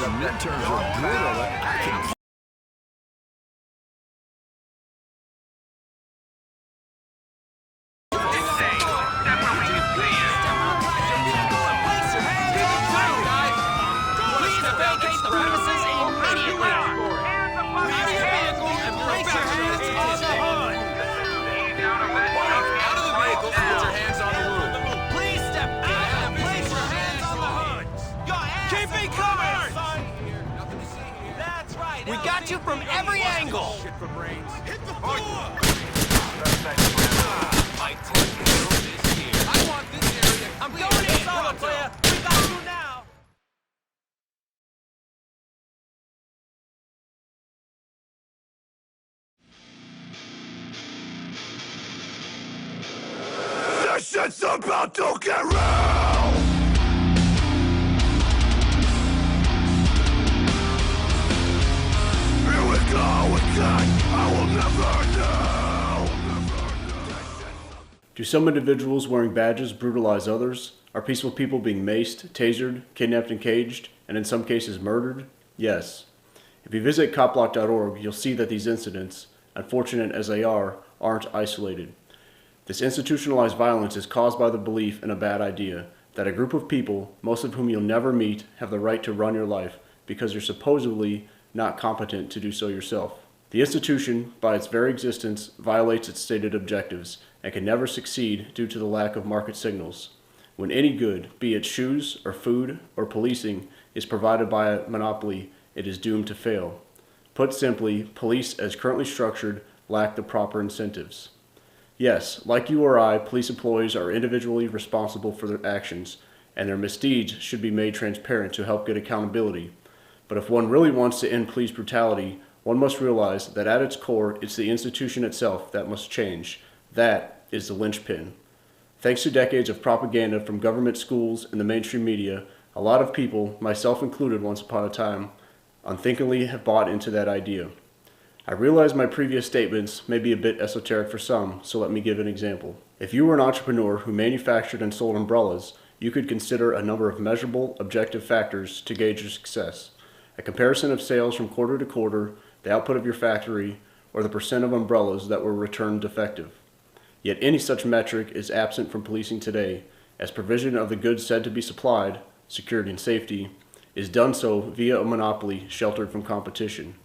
some midterms are brutal. I can We got you from every angle! Hit the floor! I want this area. I'm going inside, player! We got you now! This shit's about to get real! Here we go again! I will never know! Do some individuals wearing badges brutalize others? Are peaceful people being maced, tasered, kidnapped and caged, and in some cases murdered? Yes. If you visit copblock.org, you'll see that these incidents, unfortunate as they are, aren't isolated. This institutionalized violence is caused by the belief in a bad idea, that a group of people, most of whom you'll never meet, have the right to run your life because you're supposedly not competent to do so yourself. The institution, by its very existence, violates its stated objectives and can never succeed due to the lack of market signals. When any good, be it shoes or food or policing, is provided by a monopoly, it is doomed to fail. Put simply, police as currently structured lack the proper incentives. Yes, like you or I, police employees are individually responsible for their actions, and their misdeeds should be made transparent to help get accountability. But if one really wants to end police brutality, one must realize that at its core, it's the institution itself that must change. That is the linchpin. Thanks to decades of propaganda from government schools and the mainstream media, a lot of people, myself included once upon a time, unthinkingly have bought into that idea. I realize my previous statements may be a bit esoteric for some, so let me give an example. If you were an entrepreneur who manufactured and sold umbrellas, you could consider a number of measurable, objective factors to gauge your success. A comparison of sales from quarter to quarter, the output of your factory, or the percent of umbrellas that were returned defective. Yet any such metric is absent from policing today, as provision of the goods said to be supplied, security and safety, is done so via a monopoly sheltered from competition.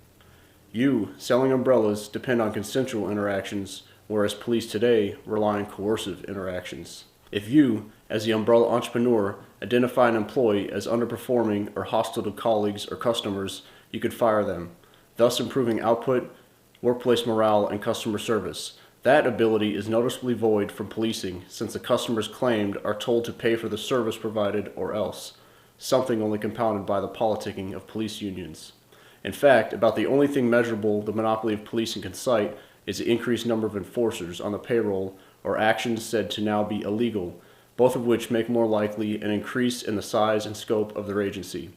You, selling umbrellas, depend on consensual interactions, whereas police today rely on coercive interactions. If you, as the umbrella entrepreneur, identify an employee as underperforming or hostile to colleagues or customers, you could fire them, thus improving output, workplace morale, and customer service. That ability is noticeably void from policing, since the customers claimed are told to pay for the service provided or else, something only compounded by the politicking of police unions. In fact, about the only thing measurable the monopoly of policing can cite is the increased number of enforcers on the payroll or actions said to now be illegal, both of which make more likely an increase in the size and scope of their agency.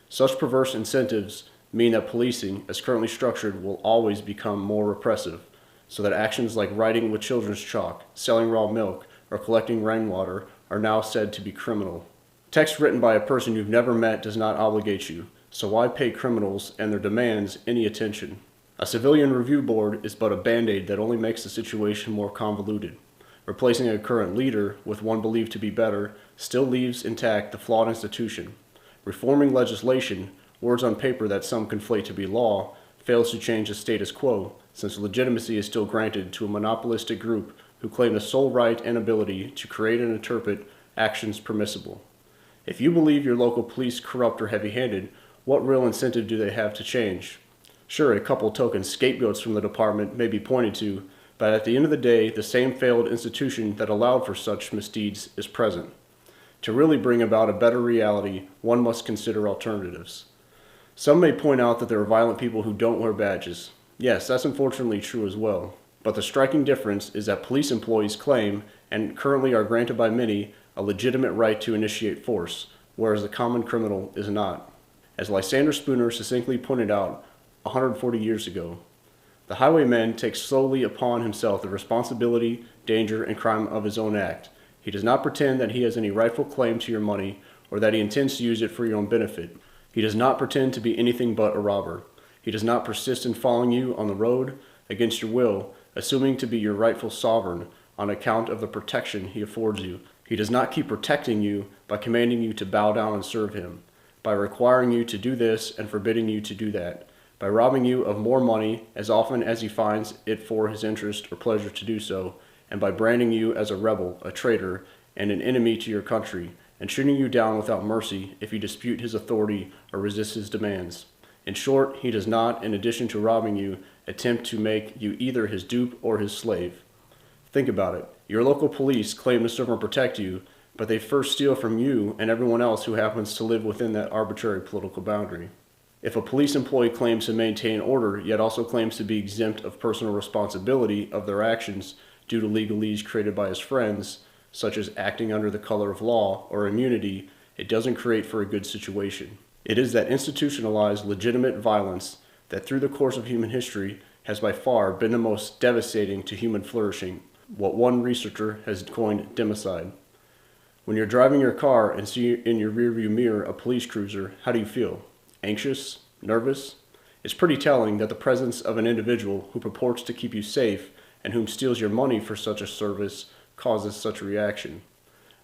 Such perverse incentives mean that policing, as currently structured, will always become more repressive, so that actions like writing with children's chalk, selling raw milk, or collecting rainwater are now said to be criminal. Text written by a person you've never met does not obligate you, so why pay criminals and their demands any attention? A civilian review board is but a band-aid that only makes the situation more convoluted. Replacing a current leader with one believed to be better still leaves intact the flawed institution. Reforming legislation, words on paper that some conflate to be law, fails to change the status quo, since legitimacy is still granted to a monopolistic group who claim the sole right and ability to create and interpret actions permissible. If you believe your local police corrupt or heavy-handed, what real incentive do they have to change? Sure, a couple token scapegoats from the department may be pointed to, but at the end of the day, the same failed institution that allowed for such misdeeds is present. To really bring about a better reality, one must consider alternatives. Some may point out that there are violent people who don't wear badges. Yes, that's unfortunately true as well. But the striking difference is that police employees claim, and currently are granted by many, a legitimate right to initiate force, whereas the common criminal is not. As Lysander Spooner succinctly pointed out 140 years ago, the highwayman takes solely upon himself the responsibility, danger, and crime of his own act. He does not pretend that he has any rightful claim to your money or that he intends to use it for your own benefit. He does not pretend to be anything but a robber. He does not persist in following you on the road against your will, assuming to be your rightful sovereign on account of the protection he affords you. He does not keep protecting you by commanding you to bow down and serve him, by requiring you to do this and forbidding you to do that, by robbing you of more money as often as he finds it for his interest or pleasure to do so, and by branding you as a rebel, a traitor, and an enemy to your country, and shooting you down without mercy if you dispute his authority or resist his demands. In short, he does not, in addition to robbing you, attempt to make you either his dupe or his slave. Think about it. Your local police claim to serve and protect you, but they first steal from you and everyone else who happens to live within that arbitrary political boundary. If a police employee claims to maintain order, yet also claims to be exempt of personal responsibility of their actions due to legalese created by his friends, such as acting under the color of law or immunity, it doesn't create for a good situation. It is that institutionalized legitimate violence that through the course of human history has by far been the most devastating to human flourishing, what one researcher has coined democide. When you're driving your car and see in your rearview mirror a police cruiser, how do you feel? Anxious? Nervous? It's pretty telling that the presence of an individual who purports to keep you safe and whom steals your money for such a service causes such a reaction.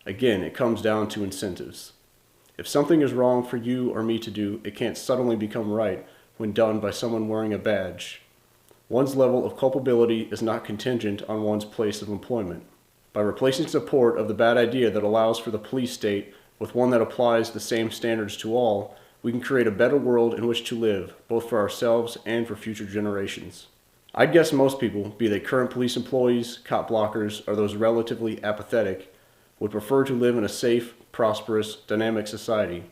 Again, it comes down to incentives. If something is wrong for you or me to do, it can't suddenly become right when done by someone wearing a badge. One's level of culpability is not contingent on one's place of employment. By replacing support of the bad idea that allows for the police state with one that applies the same standards to all, we can create a better world in which to live, both for ourselves and for future generations. I'd guess most people, be they current police employees, cop blockers, or those relatively apathetic, would prefer to live in a safe, prosperous, dynamic society.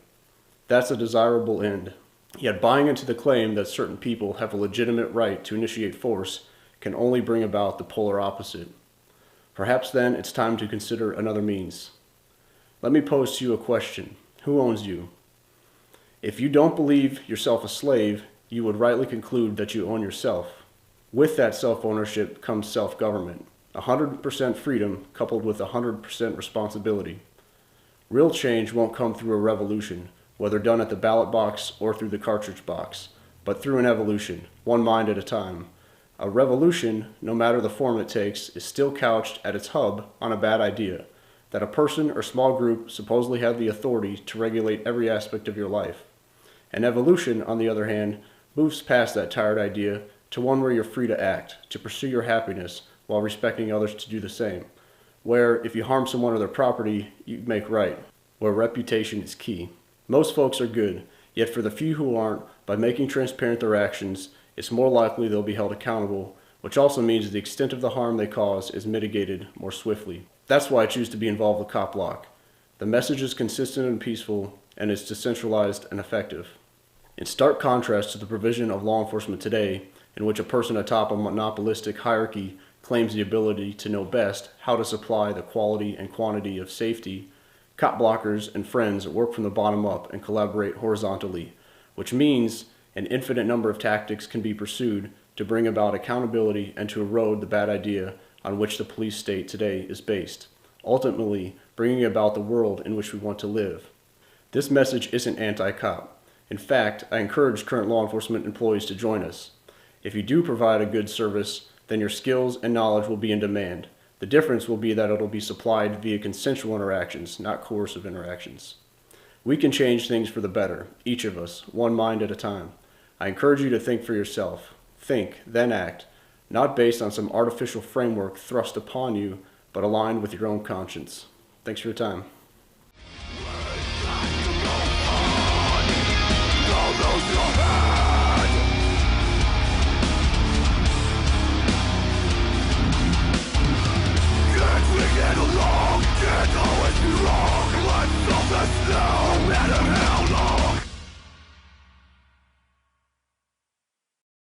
That's a desirable end. Yet buying into the claim that certain people have a legitimate right to initiate force can only bring about the polar opposite. Perhaps then it's time to consider another means. Let me pose to you a question. Who owns you? If you don't believe yourself a slave, you would rightly conclude that you own yourself. With that self-ownership comes self-government, 100% freedom coupled with 100% responsibility. Real change won't come through a revolution, whether done at the ballot box or through the cartridge box, but through an evolution, one mind at a time. A revolution, no matter the form it takes, is still couched at its hub on a bad idea, that a person or small group supposedly have the authority to regulate every aspect of your life. An evolution, on the other hand, moves past that tired idea to one where you're free to act, to pursue your happiness while respecting others to do the same, where if you harm someone or their property, you make right, where reputation is key. Most folks are good, yet for the few who aren't, by making transparent their actions, it's more likely they'll be held accountable, which also means the extent of the harm they cause is mitigated more swiftly. That's why I choose to be involved with Cop Block. The message is consistent and peaceful, and it's decentralized and effective. In stark contrast to the provision of law enforcement today, in which a person atop a monopolistic hierarchy claims the ability to know best how to supply the quality and quantity of safety, cop blockers and friends work from the bottom up and collaborate horizontally, which means an infinite number of tactics can be pursued to bring about accountability and to erode the bad idea on which the police state today is based, ultimately bringing about the world in which we want to live. This message isn't anti-cop. In fact, I encourage current law enforcement employees to join us. If you do provide a good service, then your skills and knowledge will be in demand. The difference will be that it'll be supplied via consensual interactions, not coercive interactions. We can change things for the better, each of us, one mind at a time. I encourage you to think for yourself. Think, then act, not based on some artificial framework thrust upon you, but aligned with your own conscience. Thanks for your time.